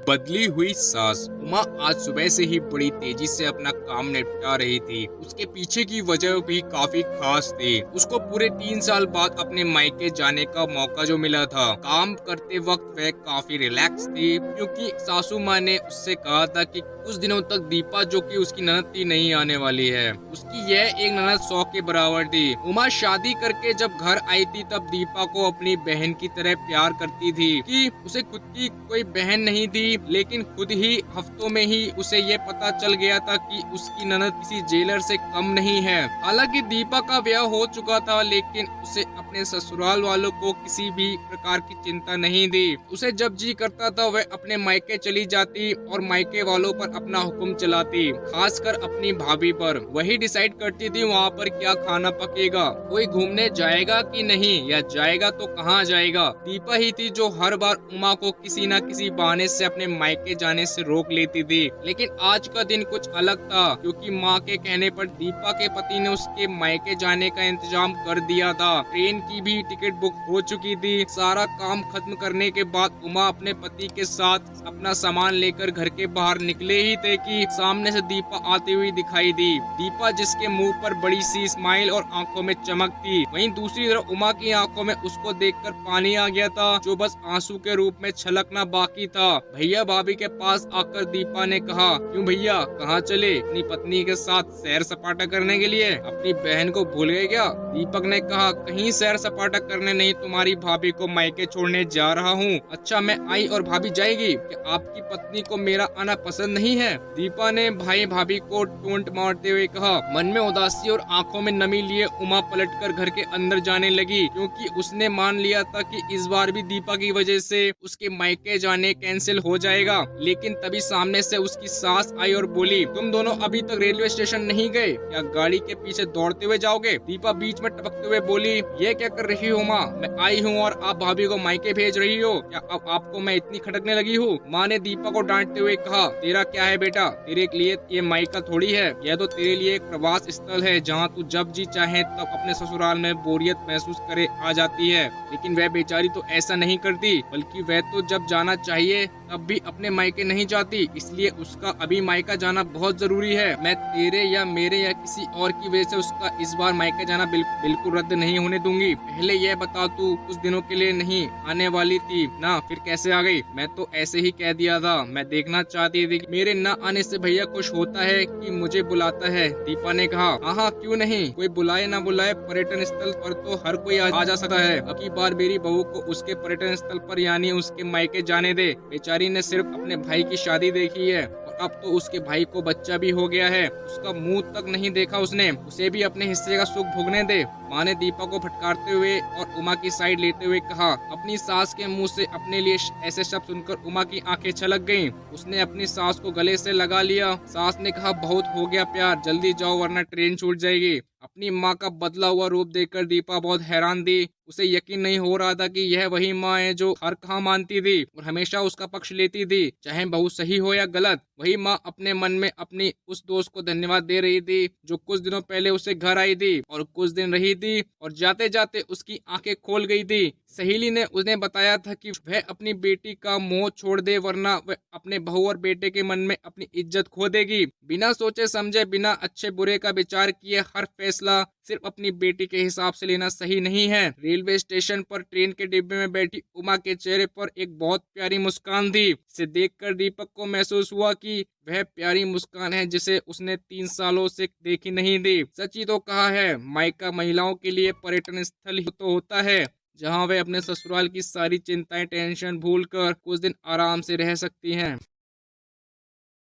बदली हुई सास। उमा आज सुबह से ही बड़ी तेजी से अपना काम निपटा रही थी। उसके पीछे की वजह भी काफी खास थी। उसको पूरे 3 साल बाद अपने मायके जाने का मौका जो मिला था। काम करते वक्त वह काफी रिलैक्स थी, क्योंकि सासू माँ ने उससे कहा था कि कुछ दिनों तक दीपा, जो कि उसकी ननद थी, नहीं आने वाली है। उसकी यह एक ननद 100 के बराबर थी। उमा शादी करके जब घर आई थी, तब दीपा को अपनी बहन की तरह प्यार करती थी कि उसे खुद की कोई बहन नहीं थी। लेकिन खुद ही हफ्तों में ही उसे ये पता चल गया था कि उसकी ननद किसी जेलर से कम नहीं है। हालांकि दीपा का ब्याह हो चुका था, लेकिन उसे अपने ससुराल वालों को किसी भी प्रकार की चिंता नहीं थी। उसे जब जी करता था वह अपने मायके चली जाती और मायके वालों पर अपना हुक्म चलाती, खासकर अपनी भाभी पर। वही डिसाइड करती थी वहाँ पर क्या खाना पकेगा, कोई घूमने जाएगा कि नहीं, या जाएगा तो कहाँ जाएगा। दीपा ही थी जो हर बार उमा को किसी न किसी बहाने से अपने मायके जाने से रोक लेती थी। लेकिन आज का दिन कुछ अलग था, क्योंकि माँ के कहने पर दीपा के पति ने उसके मायके जाने का इंतजाम कर दिया था। ट्रेन की भी टिकट बुक हो चुकी थी। सारा काम खत्म करने के बाद उमा अपने पति के साथ अपना सामान लेकर घर के बाहर निकले ही थे कि सामने से दीपा आती हुई दिखाई दी। दीपा जिसके मुंह पर बड़ी सी स्माइल और आंखों में चमक थी, वहीं दूसरी तरफ उमा की आंखों में उसको देखकर पानी आ गया था, जो बस आंसू के रूप में छलकना बाकी था। भैया भाभी के पास आकर दीपा ने कहा, क्यों भैया, कहाँ चले? अपनी पत्नी के साथ सैर सपाटा करने के लिए? अपनी बहन को भूल गए क्या? दीपक ने कहा, कहीं सैर सपाटा करने नहीं, तुम्हारी भाभी को मायके छोड़ने जा रहा हूँ। अच्छा, मैं आई और भाभी जाएगी? क्या आपकी पत्नी को मेरा आना पसंद नहीं है? दीपा ने भाई भाभी को टोंट मारते हुए कहा। मन में उदासी और आंखों में नमी लिए उमा पलटकर घर के अंदर जाने लगी, क्योंकि उसने मान लिया था कि इस बार भी दीपा की वजह से उसके मायके जाने कैंसिल हो जाएगा। लेकिन तभी सामने से उसकी सास आई और बोली, तुम दोनों अभी तक रेलवे स्टेशन नहीं गए? क्या गाड़ी के पीछे दौड़ते हुए जाओगे? दीपा बीच में टपकते हुए बोली, ये क्या कर रही हो माँ? मैं आई हूँ और आप भाभी को मायके भेज रही हो? क्या अब आपको मैं इतनी खटकने लगी हूँ? माँ ने दीपा को डांटते हुए कहा, तेरा क्या है बेटा? तेरे लिए ये मायका थोड़ी है, यह तो तेरे लिए एक प्रवास स्थल है, जहाँ तू जब जी चाहे तब अपने ससुराल में बोरियत महसूस करे आ जाती है। लेकिन वह बेचारी तो ऐसा नहीं करती, बल्कि वह तो जब जाना चाहिए तब भी अपने मायके नहीं जाती। इसलिए उसका अभी मायका जाना बहुत जरूरी है। मैं तेरे या मेरे या किसी और की वजह से उसका इस बार मायके जाना बिल्कुल रद्द नहीं होने दूंगी। पहले यह बता, तू कुछ दिनों के लिए नहीं आने वाली थी ना, फिर कैसे आ गई? मैं तो ऐसे ही कह दिया था। मैं देखना चाहती थी कि मेरे न आने से भैया खुश होता है कि मुझे बुलाता है। दीपा ने कहा, हाँ, क्यों नहीं, कोई बुलाए ना बुलाए, पर्यटन स्थल पर तो हर कोई आ जा सकता है। अब की बार मेरी बहू को उसके पर्यटन स्थल पर यानी उसके मायके जाने दे। बेचारी ने सिर्फ अपने भाई की शादी देखी है और अब तो उसके भाई को बच्चा भी हो गया है। उसका मुंह तक नहीं देखा उसने, उसे भी अपने हिस्से का सुख भोगने दे। माँ ने दीपा को फटकारते हुए और उमा की साइड लेते हुए कहा। अपनी सास के मुंह से अपने लिए ऐसे शब्द सुनकर उमा की आंखें छलक गईं। उसने अपनी सास को गले से लगा लिया। सास ने कहा, बहुत हो गया प्यार, जल्दी जाओ वरना ट्रेन छूट जाएगी। अपनी माँ का बदला हुआ रूप देखकर दीपा बहुत हैरान थी। उसे यकीन नहीं हो रहा था कि यह वही माँ है जो हर कहा मानती थी और हमेशा उसका पक्ष लेती थी, चाहे बहू सही हो या गलत। वही माँ अपने मन में अपनी उस दोस्त को धन्यवाद दे रही थी, जो कुछ दिनों पहले उसे घर आई थी और कुछ दिन रही थी और जाते जाते उसकी आंखें खोल गई थी। सहेली ने उन्हें बताया था कि वह अपनी बेटी का मोह छोड़ दे, वरना वह अपने बहू और बेटे के मन में अपनी इज्जत खो देगी। बिना सोचे समझे, बिना अच्छे बुरे का विचार किए हर फैसला सिर्फ अपनी बेटी के हिसाब से लेना सही नहीं है। रेलवे स्टेशन पर ट्रेन के डिब्बे में बैठी उमा के चेहरे पर एक बहुत प्यारी मुस्कान थी। इसे देखकर दीपक को महसूस हुआ कि वह प्यारी मुस्कान है जिसे उसने 3 सालों से देखी नहीं थी। सच ही तो कहा है, मायका महिलाओं के लिए पर्यटन स्थल ही तो होता है, जहां वे अपने ससुराल की सारी चिंताएं टेंशन भूलकर कुछ दिन आराम से रह सकती हैं।